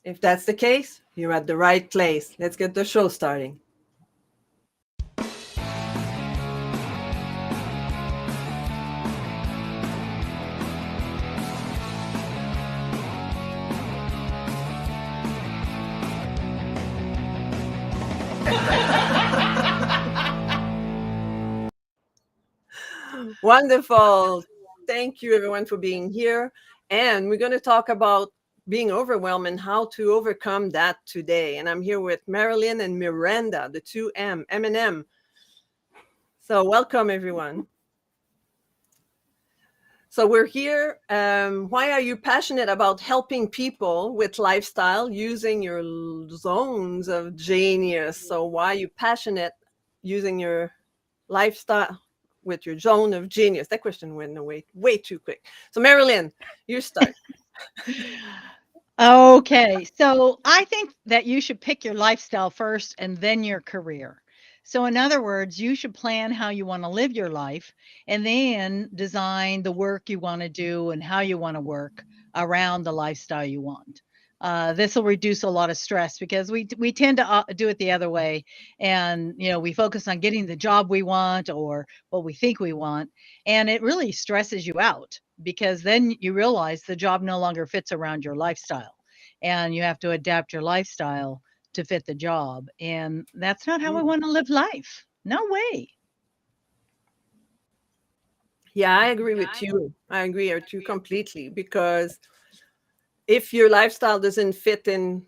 If that's the case, you're at the right place. Let's get the show starting. Wonderful. Thank you, everyone, for being here. And we're going to talk about being overwhelmed and how to overcome that today. And I'm here with Marilyn and Miranda, the two M&M. So welcome, everyone. So we're here. Why are you passionate about helping people with lifestyle using your zones of genius? So why are you passionate using your lifestyle with your zone of genius? That question went away way too quick. So Marilyn, you start. Okay, so I think that you should pick your lifestyle first and then your career. So, in other words, you should plan how you want to live your life and then design the work you want to do and how you want to work around the lifestyle you want. This will reduce a lot of stress because we tend to do it the other way, and we focus on getting the job we want or what we think we want, and it really stresses you out because then you realize the job no longer fits around your lifestyle, and you have to adapt your lifestyle to fit the job, and that's not how we Mm. want to live life. No way. Yeah, I agree with you. I agree with you completely because if your lifestyle doesn't fit in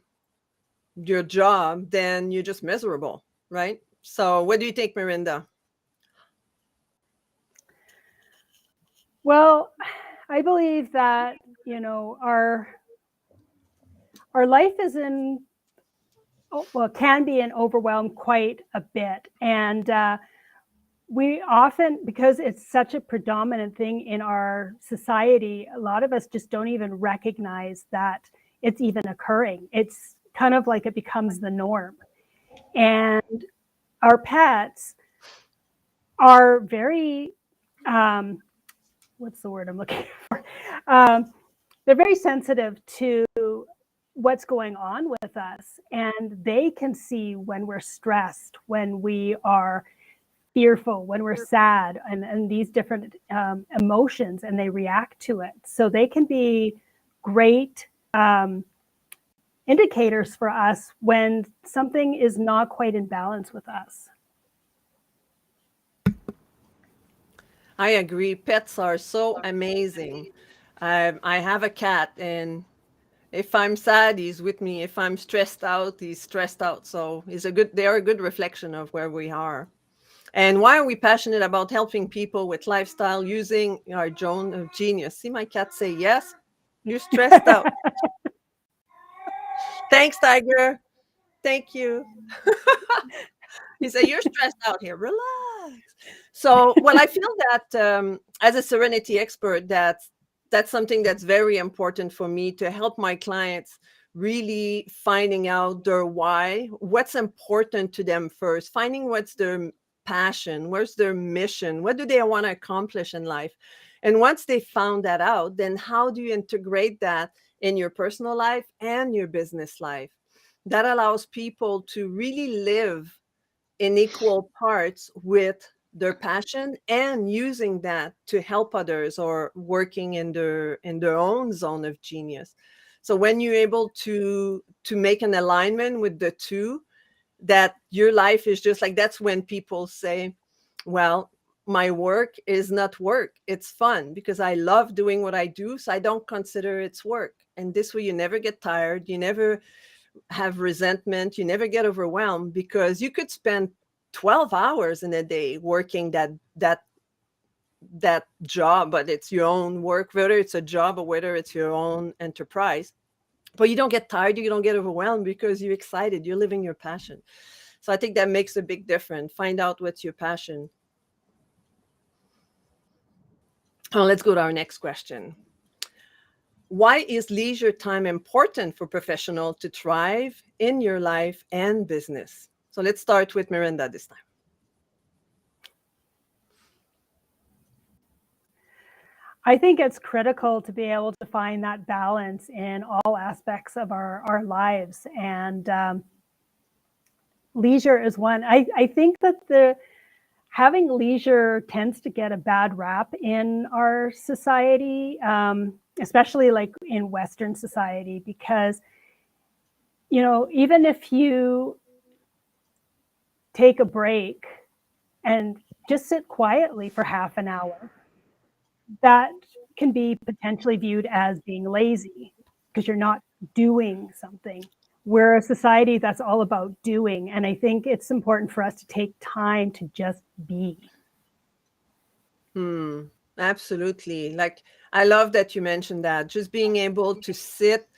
your job, then you're just miserable, right? So what do you think, Miranda? Well, I believe that, our life is can be in overwhelm quite a bit. And we often, because it's such a predominant thing in our society, a lot of us just don't even recognize that it's even occurring. It's kind of like it becomes the norm. And our pets are very, what's the word I'm looking for? They're very sensitive to what's going on with us, and they can see when we're stressed, when we are fearful, when we're sad, and these different emotions, and they react to it. So they can be great indicators for us when something is not quite in balance with us. I agree. Pets are so amazing. I have a cat, and if I'm sad, he's with me. If I'm stressed out, he's stressed out. So they are a good reflection of where we are. And why are we passionate about helping people with lifestyle using our zone of genius? See my cat say yes. You're stressed out. Thanks, Tiger. Thank you. He said, "You're stressed out here. Relax." So, well, I feel that as a serenity expert, that's something that's very important for me to help my clients really finding out their why, what's important to them first, finding what's their passion, where's their mission, what do they want to accomplish in life. And once they found that out, then how do you integrate that in your personal life and your business life? That allows people to really live in equal parts with their passion and using that to help others or working in their own zone of genius. So when you're able to make an alignment with the two, that your life is just like, that's when people say, well, my work is not work, it's fun because I love doing what I do, so I don't consider it's work. And this way you never get tired, you never have resentment, you never get overwhelmed, because you could spend 12 hours in a day working that job, but it's your own work, whether it's a job or whether it's your own enterprise. But you don't get tired, you don't get overwhelmed because you're excited, you're living your passion. So I think that makes a big difference. Find out what's your passion. Let's go to our next question. Why is leisure time important for professionals to thrive in your life and business? So let's start with Miranda this time. I think it's critical to be able to find that balance in all aspects of our lives. And leisure is one. I think that having leisure tends to get a bad rap in our society, especially like in Western society, because, you know, even if you take a break and just sit quietly for half an hour, that can be potentially viewed as being lazy because you're not doing something. We're a society that's all about doing, and I think it's important for us to take time to just be. Absolutely. Like, I love that you mentioned that. Just being able to sit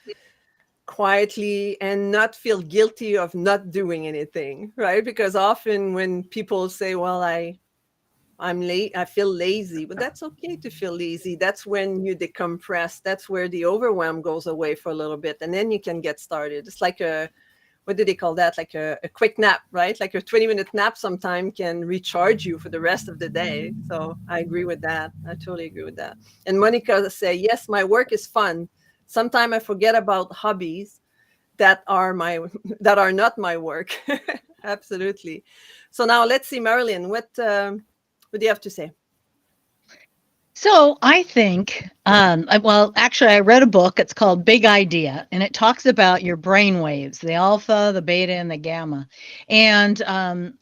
quietly and not feel guilty of not doing anything, right? Because often when people say, well, I'm late, I feel lazy, but that's okay to feel lazy. That's when you decompress. That's where the overwhelm goes away for a little bit, and then you can get started. It's like what do they call that? Like a quick nap, right? Like a 20-minute nap sometime can recharge you for the rest of the day. So I agree with that. I totally agree with that. And Monica say, yes, my work is fun. Sometimes I forget about hobbies that are that are not my work. Absolutely. So now let's see, Marilyn, what do you have to say? So I think, well, actually, I read a book. It's called Big Idea, and it talks about your brain waves, the alpha, the beta, and the gamma. And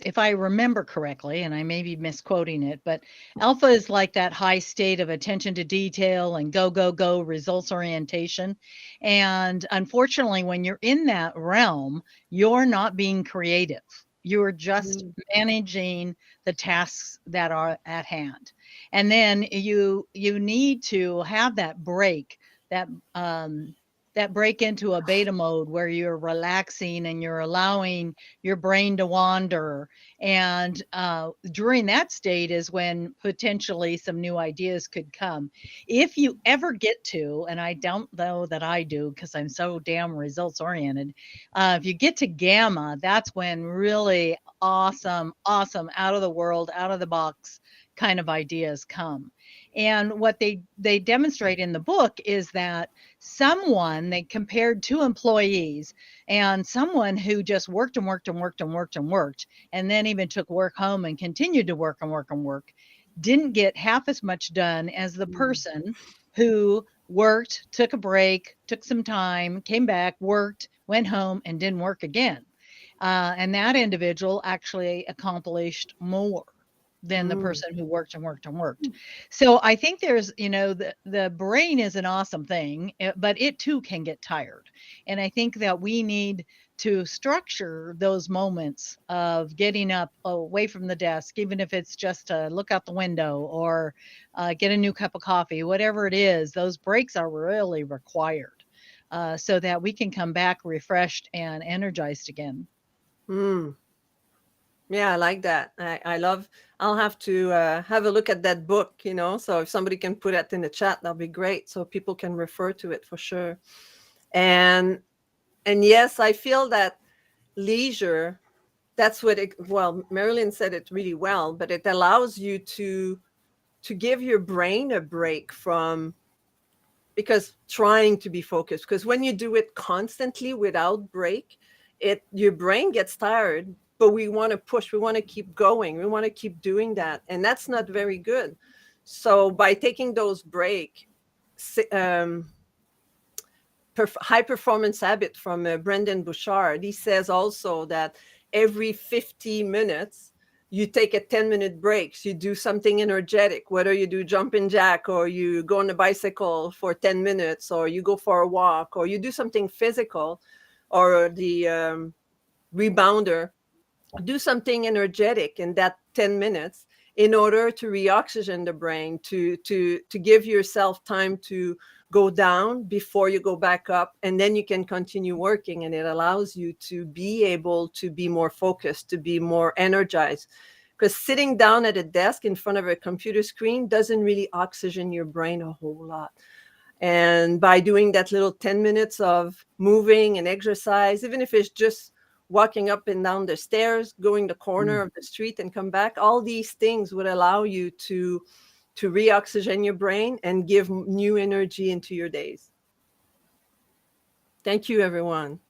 if I remember correctly, and I may be misquoting it, but alpha is like that high state of attention to detail and go, go, go, results orientation. And unfortunately, when you're in that realm, you're not being creative. You're just Mm, managing the tasks that are at hand, and then you need to have that break, that that break into a beta mode where you're relaxing and you're allowing your brain to wander. And during that state is when potentially some new ideas could come. If you ever get to, and I don't know that I do because I'm so damn results oriented, if you get to gamma, that's when really awesome, out of the world, out of the box kind of ideas come. And what they demonstrate in the book is that someone, they compared two employees, and someone who just worked and worked and worked and worked and worked, and then even took work home and continued to work and work and work, didn't get half as much done as the mm, person who worked, took a break, took some time, came back, worked, went home, and didn't work again. And that individual actually accomplished more than the mm, person who worked and worked and worked. So I think there's, the brain is an awesome thing, but it too can get tired. And I think that we need to structure those moments of getting up away from the desk, even if it's just to look out the window or get a new cup of coffee, whatever it is, those breaks are really required so that we can come back refreshed and energized again. mm. Yeah, I like that. I love, I'll have to have a look at that book, so if somebody can put it in the chat, that'll be great. So people can refer to it for sure. And, and yes, I feel that leisure, that's what well, Marilyn said it really well, but it allows you to give your brain a break from, because trying to be focused, because when you do it constantly without break, your brain gets tired, but we want to push, we want to keep going, we want to keep doing that, and that's not very good. So by taking those break, um, high performance habit from Brendan Bouchard, he says also that every 50 minutes you take a 10-minute break. So you do something energetic, whether you do jumping jack or you go on a bicycle for 10 minutes or you go for a walk or you do something physical, or the rebounder, do something energetic in that 10 minutes in order to reoxygen the brain, to give yourself time to go down before you go back up, and then you can continue working, and it allows you to be able to be more focused, to be more energized, because sitting down at a desk in front of a computer screen doesn't really oxygen your brain a whole lot. And by doing that little 10 minutes of moving and exercise, even if it's just walking up and down the stairs, going the corner Mm. of the street and come back, all these things would allow you to to reoxygen your brain and give new energy into your days. Thank you, everyone.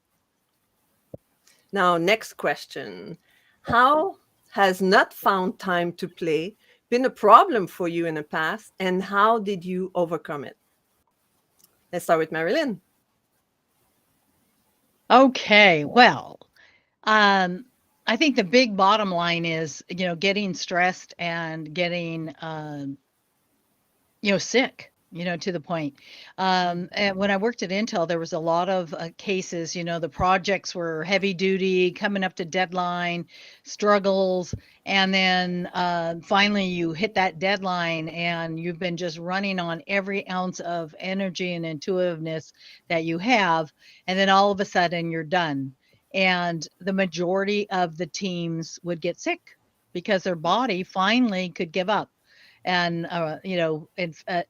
Now, next question. How has not found time to play been a problem for you in the past, and how did you overcome it? Let's start with Marilyn. Okay, well, I think the big bottom line is, getting stressed and getting, sick, to the point. And when I worked at Intel, there was a lot of cases, the projects were heavy duty, coming up to deadline, struggles. And then finally you hit that deadline and you've been just running on every ounce of energy and intuitiveness that you have. And then all of a sudden you're done. And the majority of the teams would get sick because their body finally could give up and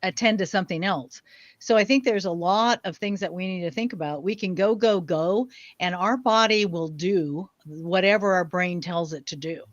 attend to something else. So I think there's a lot of things that we need to think about. We can go, and our body will do whatever our brain tells it to do,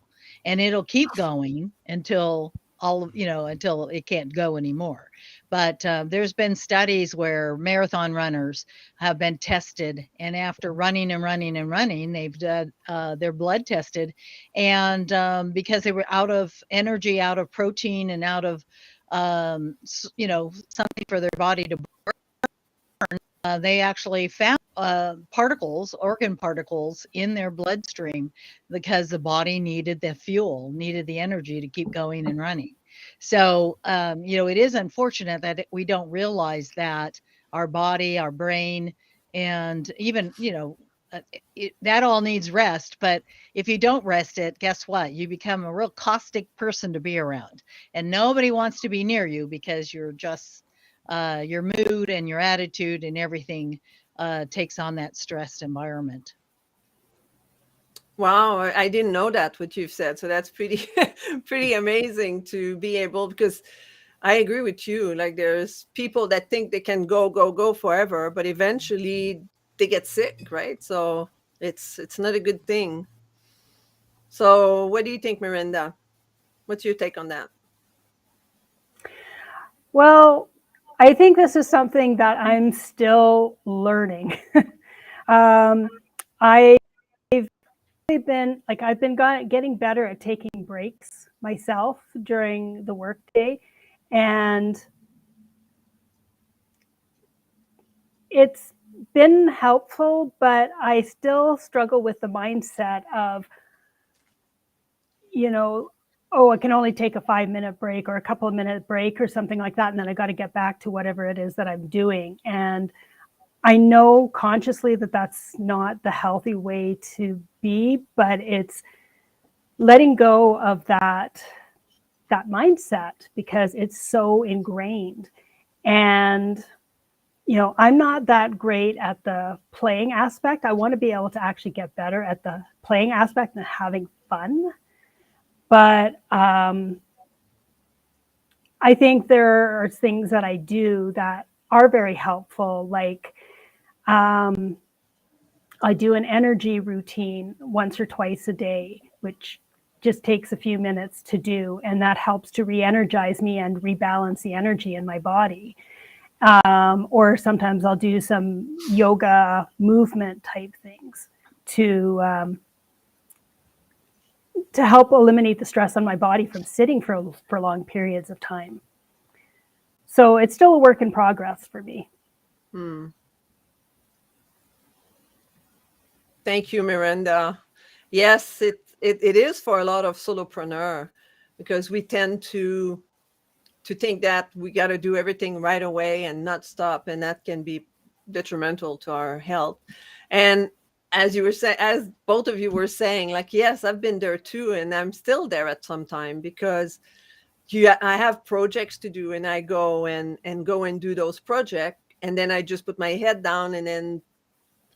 and it'll keep going until until it can't go anymore. But there's been studies where marathon runners have been tested, and after running and running and running, they've done their blood tested, and because they were out of energy, out of protein, and out of something for their body to burn, they actually found organ particles in their bloodstream because the body needed the fuel, needed the energy to keep going and running. So, it is unfortunate that we don't realize that our body, our brain, and even, that all needs rest. But if you don't rest it, guess what? You become a real caustic person to be around, and nobody wants to be near you because you're just your mood and your attitude and everything takes on that stressed environment. Wow, I didn't know that what you've said. So that's pretty pretty amazing to be able, because I agree with you. Like there's people that think they can go forever, but eventually they get sick, right? So it's not a good thing. So what do you think, Miranda? What's your take on that? Well, I think this is something that I'm still learning. I've I've been getting better at taking breaks myself during the workday, and it's been helpful, but I still struggle with the mindset of, oh, I can only take a 5-minute break or a couple of minute break or something like that, and then I got to get back to whatever it is that I'm doing. And I know consciously that that's not the healthy way to be, but it's letting go of that mindset because it's so ingrained. And I'm not that great at the playing aspect. I want to be able to actually get better at the playing aspect and having fun. But I think there are things that I do that are very helpful. Like I do an energy routine once or twice a day, which just takes a few minutes to do. And that helps to re-energize me and rebalance the energy in my body. Or sometimes I'll do some yoga movement type things to help eliminate the stress on my body from sitting for long periods of time. So it's still a work in progress for me. Thank you, Miranda. Yes, it is for a lot of solopreneur, because we tend to think that we got to do everything right away and not stop, and that can be detrimental to our health. And as you were saying, as both of you were saying, like, yes, I've been there too, and I'm still there at some time, because I have projects to do, and I go and do those projects, and then I just put my head down, and then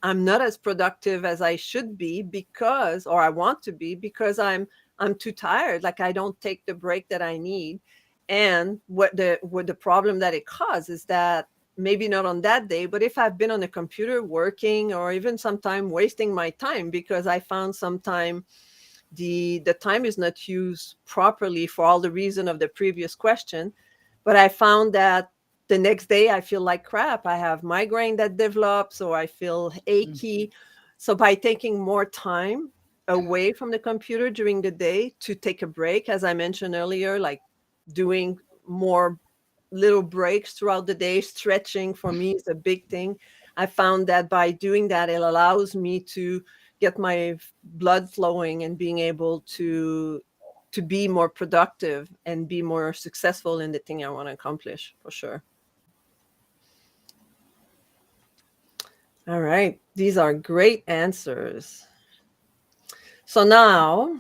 I'm not as productive as I should be or I want to be, because I'm too tired. Like I don't take the break that I need. And what the problem that it causes is that maybe not on that day, but if I've been on the computer working, or even sometime wasting my time, because I found sometime the time is not used properly for all the reason of the previous question, But I found that the next day I feel like crap. I have migraine that develops, or I feel achy. So by taking more time away from the computer during the day to take a break, as I mentioned earlier, like doing more little breaks throughout the day, stretching for me is a big thing. I found that by doing that, it allows me to get my blood flowing and being able to be more productive and be more successful in the thing I want to accomplish, for sure. All right. These are great answers. So now,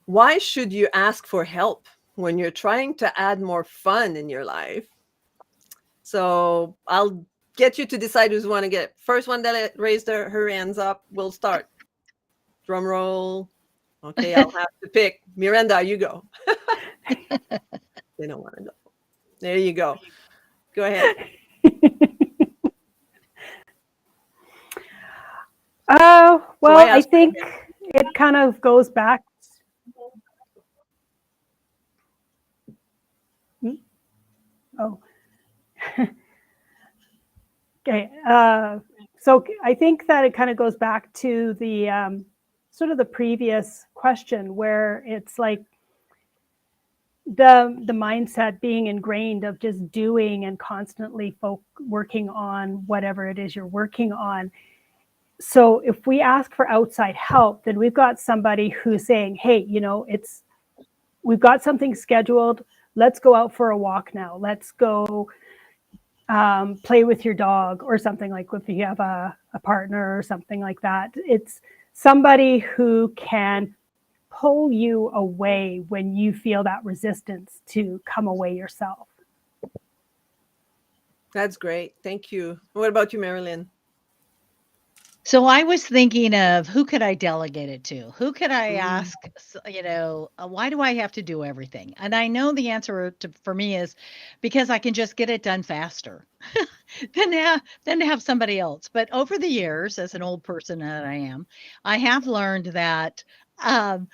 why should you ask for help when you're trying to add more fun in your life? So I'll get you to decide who's want to get first one that raised her hands up. We'll start. Drum roll. Okay, I'll have to pick. Miranda, you go. They don't want to go. There you go. Go ahead. Well, I think it kind of goes back. Oh. Okay. So I think that it kind of goes back to the sort of the previous question, where it's like the mindset being ingrained of just doing and constantly working on whatever it is you're working on. So if we ask for outside help, then we've got somebody who's saying, hey, we've got something scheduled. Let's go out for a walk now. Let's go play with your dog, or something, like if you have a partner or something like that. It's somebody who can pull you away when you feel that resistance to come away yourself. That's great. Thank you. What about you, Marilyn? So I was thinking of, who could I delegate it to? Who could I ask, why do I have to do everything? And I know the answer for me is because I can just get it done faster than to have somebody else. But over the years, as an old person that I am, I have learned that, their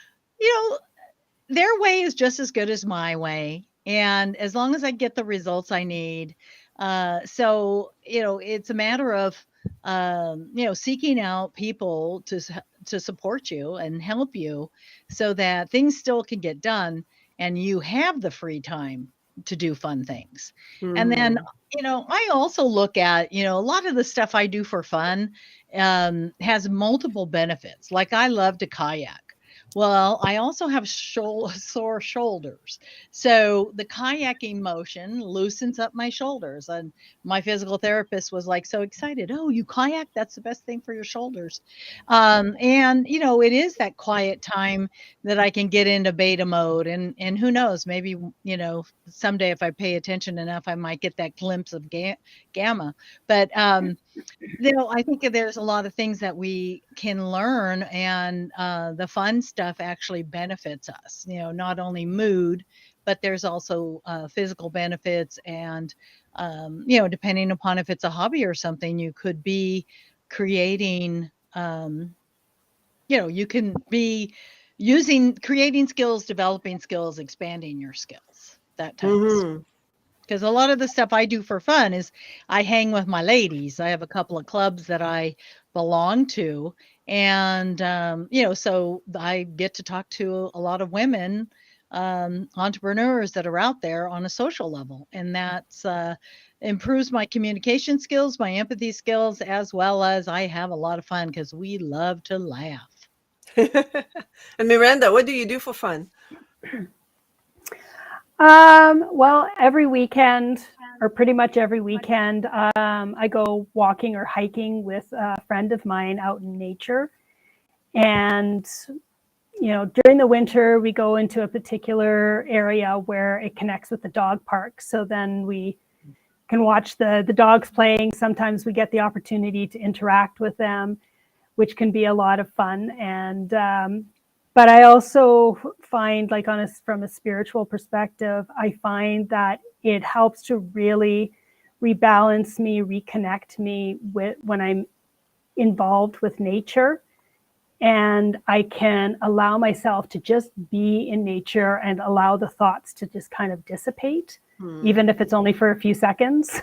way is just as good as my way. And as long as I get the results I need, it's a matter of, seeking out people to support you and help you so that things still can get done and you have the free time to do fun things. And then, I also look at, a lot of the stuff I do for fun has multiple benefits. Like, I love to kayak. Well, I also have sore shoulders. So the kayaking motion loosens up my shoulders. And my physical therapist was like so excited. Oh, you kayak? That's the best thing for your shoulders. It is that quiet time that I can get into beta mode. And who knows, maybe, someday if I pay attention enough, I might get that glimpse of gamma. But, I think there's a lot of things that we can learn, and the fun stuff actually benefits us, not only mood, but there's also physical benefits. And, depending upon if it's a hobby or something, you could be creating, you can be creating skills, developing skills, expanding your skills, that type of stuff. Because a lot of the stuff I do for fun is I hang with my ladies. I have a couple of clubs that I belong to. And, so I get to talk to a lot of women, entrepreneurs that are out there on a social level. And that's improves my communication skills, my empathy skills, as well as I have a lot of fun because we love to laugh. And Miranda, what do you do for fun? Well, every weekend, or pretty much every weekend, I go walking or hiking with a friend of mine out in nature. And, during the winter, we go into a particular area where it connects with the dog park. So then we can watch the dogs playing. Sometimes we get the opportunity to interact with them, which can be a lot of fun. And, but I also find, like, from a spiritual perspective, I find that it helps to really rebalance me, reconnect me with when I'm involved with nature. and I can allow myself to just be in nature and allow the thoughts to just kind of dissipate, even if it's only for a few seconds.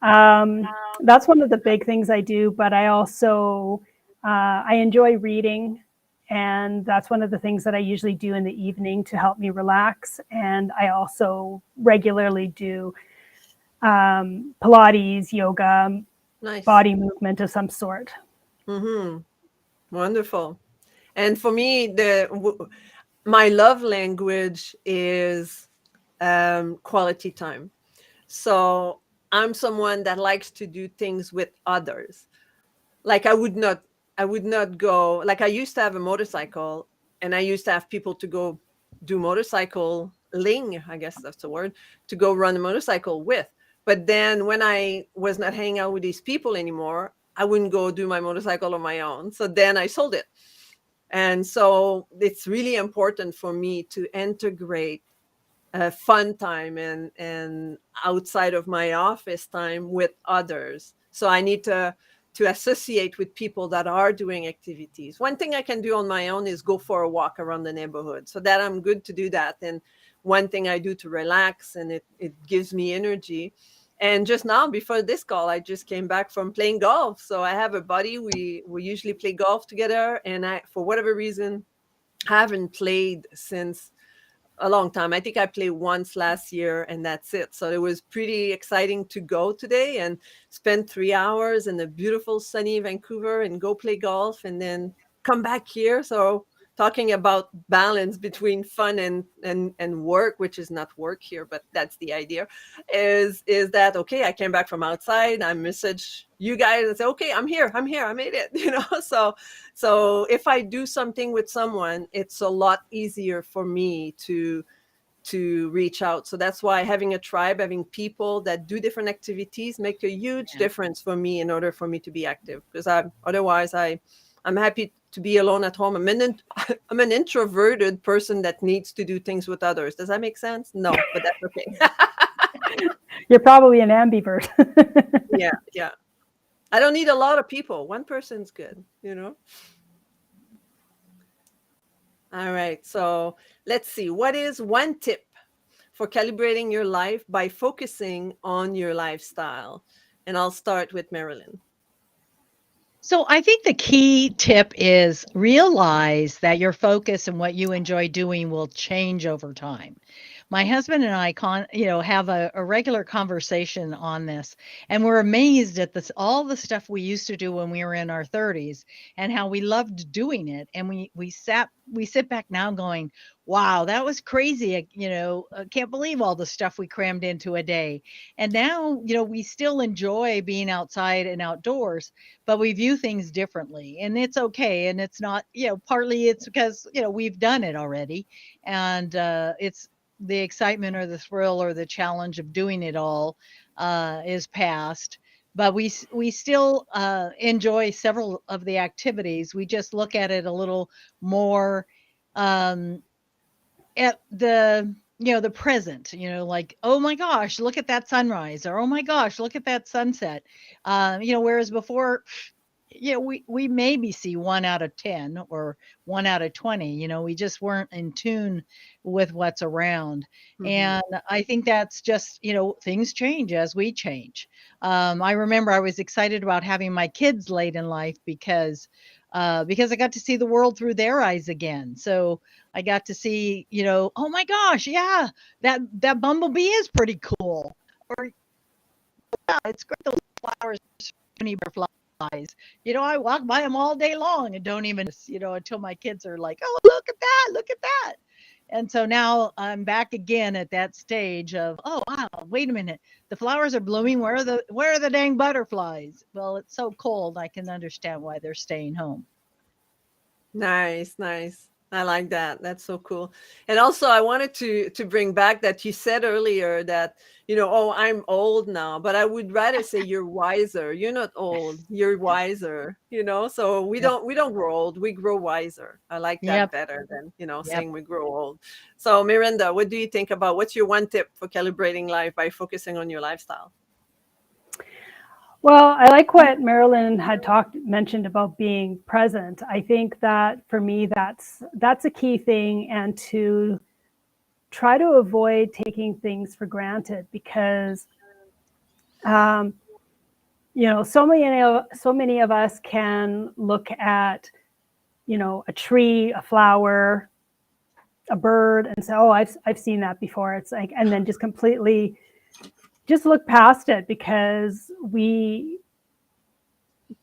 That's one of the big things I do, but I also I enjoy reading, and that's one of the things that I usually do in the evening to help me relax. And I also regularly do Pilates, yoga, Nice. body movement of some sort. Wonderful. And for me, my love language is quality time. So I'm someone that likes to do things with others. Like I would not go, like I used to have a motorcycle, and I used to have people to go do motorcycling, I guess that's the word, to go run a motorcycle with. But then when I was not hanging out with these people anymore, I wouldn't go do my motorcycle on my own. So then I sold it. And so it's really important for me to integrate fun time and outside of my office time with others. So I need to associate with people that are doing activities. One thing I can do on my own is go for a walk around the neighborhood, so that I'm good to do that. And one thing I do to relax, and it gives me energy. And just now before this call, I just came back from playing golf. So I have a buddy. We usually play golf together, and I, for whatever reason, haven't played since a long time. I think I played once last year, and that's it. So it was pretty exciting to go today and spend 3 hours in the beautiful sunny Vancouver and go play golf and then come back here. So talking about balance between fun and work, which is not work here, but that's the idea, is that okay, I came back from outside, I message you guys and say, okay, I'm here, I made it, so if I do something with someone, it's a lot easier for me to reach out. So that's why having a tribe, having people that do different activities make a huge difference for me in order for me to be active. Because I'm happy to be alone at home. I'm an introverted person that needs to do things with others. Does that make sense? No, but that's okay. You're probably an ambivert. Yeah. I don't need a lot of people. One person's good. All right. So let's see. What is one tip for calibrating your life by focusing on your lifestyle? And I'll start with Marilyn. So I think the key tip is realize that your focus and what you enjoy doing will change over time. My husband and I have a regular conversation on this, and we're amazed at this all the stuff we used to do when we were in our 30s and how we loved doing it. And we sit back now going, wow, that was crazy. I can't believe all the stuff we crammed into a day. And now, we still enjoy being outside and outdoors, but we view things differently, and it's okay. And it's not, partly it's because, we've done it already, and it's the excitement or the thrill or the challenge of doing it all is past. But we still enjoy several of the activities. We just look at it a little more um, at the present, like, oh my gosh, look at that sunrise, or oh my gosh, look at that sunset. Whereas before, we maybe see 1 out of 10 or 1 out of 20. We just weren't in tune with what's around. And I think that's just, things change as we change. I remember I was excited about having my kids late in life because I got to see the world through their eyes again. So I got to see, oh my gosh, yeah, that bumblebee is pretty cool. Or yeah, it's great, those flowers, honey butterflies. I walk by them all day long and don't even, until my kids are like, oh, look at that, look at that. And so now I'm back again at that stage of, oh wow, wait a minute, the flowers are blooming. Where are the dang butterflies? Well, it's so cold, I can understand why they're staying home. Nice, nice. I like that. That's so cool. And also, I wanted to bring back that you said earlier that, oh, I'm old now, but I would rather say you're wiser. You're not old. You're wiser, So Yep. we don't grow old. We grow wiser. I like that Yep. better than, Yep. saying we grow old. So Miranda, what do you think about what's your one tip for calibrating life by focusing on your lifestyle? Well, I like what Marilyn had mentioned about being present. I think that for me, that's a key thing, and to try to avoid taking things for granted, because so many of us can look at a tree, a flower, a bird, and say, oh, I've seen that before. It's like, and then just completely just look past it, because we're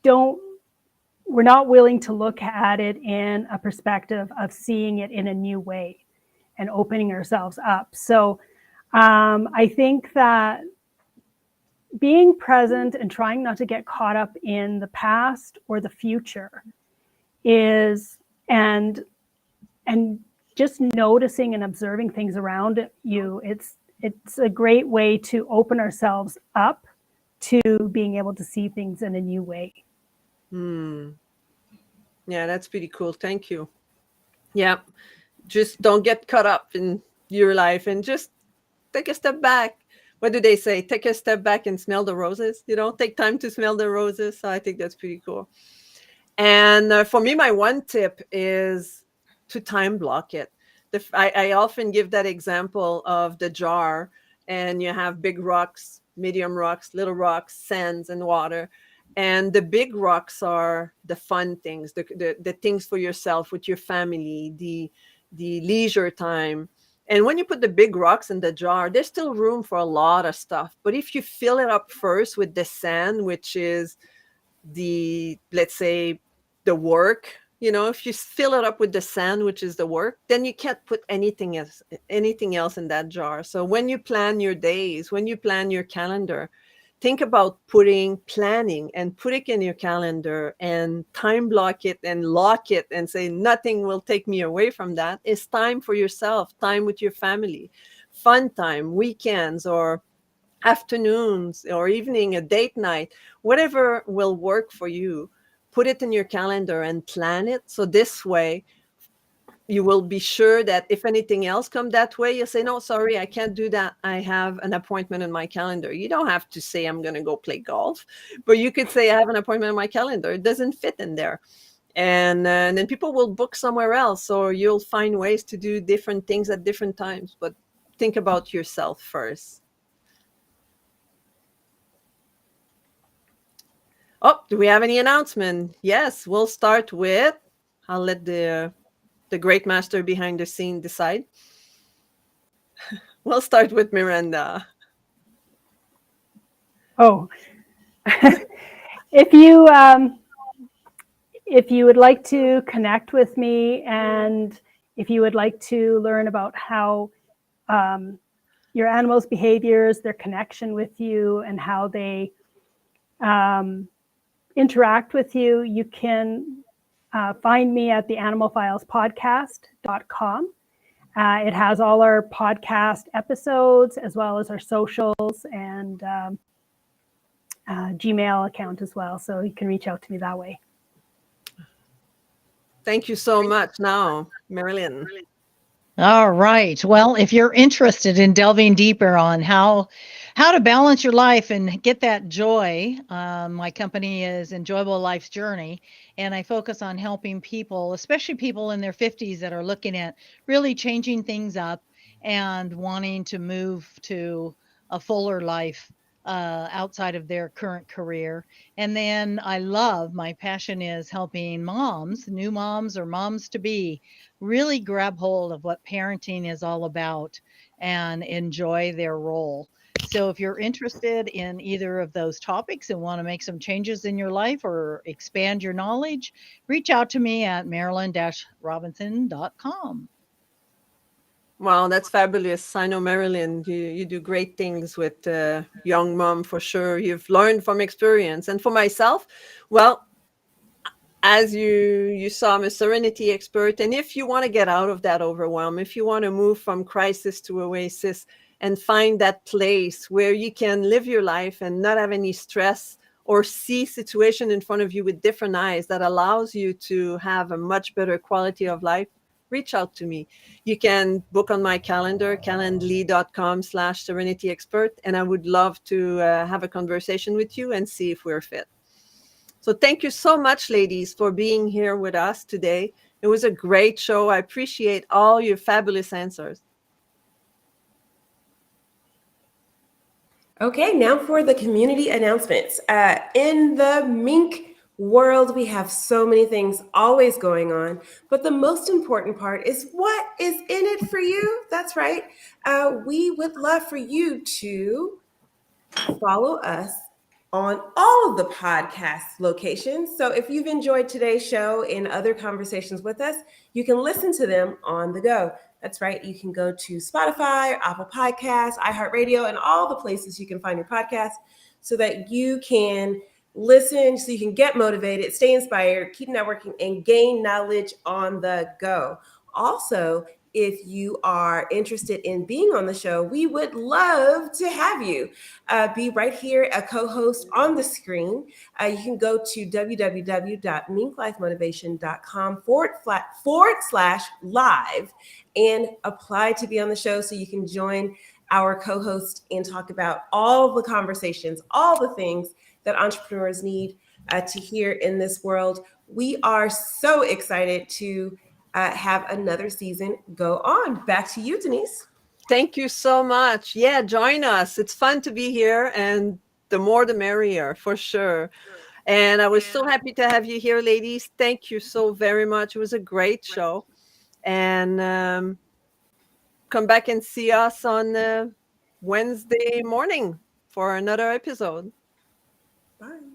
not willing to look at it in a perspective of seeing it in a new way and opening ourselves up. So I think that being present and trying not to get caught up in the past or the future is, and just noticing and observing things around you, it's a great way to open ourselves up to being able to see things in a new way. Yeah, that's pretty cool. Thank you. Yeah, just don't get caught up in your life and just take a step back. What do they say? Take a step back and smell the roses. Take time to smell the roses. So I think that's pretty cool. And for me, my one tip is to time block it. I often give that example of the jar, and you have big rocks, medium rocks, little rocks, sands, and water. And the big rocks are the fun things, the things for yourself, with your family, the leisure time. And when you put the big rocks in the jar, there's still room for a lot of stuff. But if you fill it up first with the sand, which is let's say, the work, if you fill it up with the sand, which is the work, then you can't put anything else in that jar. So when you plan your days, when you plan your calendar, think about planning and put it in your calendar and time block it and lock it and say, nothing will take me away from that. It's time for yourself, time with your family, fun time, weekends, or afternoons or evening, a date night, whatever will work for you. Put it in your calendar and plan it. So this way you will be sure that if anything else come that way, you say, no, sorry, I can't do that. I have an appointment in my calendar. You don't have to say, I'm going to go play golf, but you could say, I have an appointment in my calendar. It doesn't fit in there. And then people will book somewhere else, or you'll find ways to do different things at different times. But think about yourself first. Oh, do we have any announcement? Yes, we'll start with, I'll let the great master behind the scene decide. We'll start with Miranda. Oh, if you would like to connect with me, and if you would like to learn about how your animals' behaviors, their connection with you, and how they interact with you, you can find me at the animalfilespodcast.com. It has all our podcast episodes, as well as our socials and Gmail account as well. So you can reach out to me that way. Thank you so much. Now, Marilyn. All right. Well, if you're interested in delving deeper on how to balance your life and get that joy, my company is Enjoyable Life's Journey, and I focus on helping people, especially people in their 50s that are looking at really changing things up and wanting to move to a fuller life outside of their current career. And then my passion is helping moms, new moms or moms to be, really grab hold of what parenting is all about and enjoy their role. So if you're interested in either of those topics and want to make some changes in your life or expand your knowledge, reach out to me at marilyn-robinson.com. Wow, that's fabulous. I know, Marilyn, you do great things with young mom, for sure. You've learned from experience. And for myself, well, as you saw, I'm a serenity expert. And if you want to get out of that overwhelm, if you want to move from crisis to oasis and find that place where you can live your life and not have any stress, or see situation in front of you with different eyes that allows you to have a much better quality of life, reach out to me. You can book on my calendar, calendly.com/serenity expert, and I would love to have a conversation with you and see if we're fit. So thank you so much, ladies, for being here with us today. It was a great show. I appreciate all your fabulous answers. Okay, now for the community announcements. In the Mink world, we have so many things always going on, but the most important part is what is in it for you. That's right. We would love for you to follow us on all of the podcast locations. So if you've enjoyed today's show and other conversations with us, you can listen to them on the go. That's right. You can go to Spotify, Apple Podcasts, iHeartRadio, and all the places you can find your podcast so that you can listen, so you can get motivated, stay inspired, keep networking, and gain knowledge on the go. Also, if you are interested in being on the show, we would love to have you be right here, a co-host on the screen. You can go to www.minklifemotivation.com/live and apply to be on the show so you can join our co-host and talk about all the conversations, all the things that entrepreneurs need to hear in this world. We are so excited to have another season go on. Back to you, Denise. Thank you so much. Yeah, join us. It's fun to be here, and the more the merrier, for sure. And I was so happy to have you here, ladies. Thank you so very much. It was a great show. And come back and see us on Wednesday morning for another episode. Bye.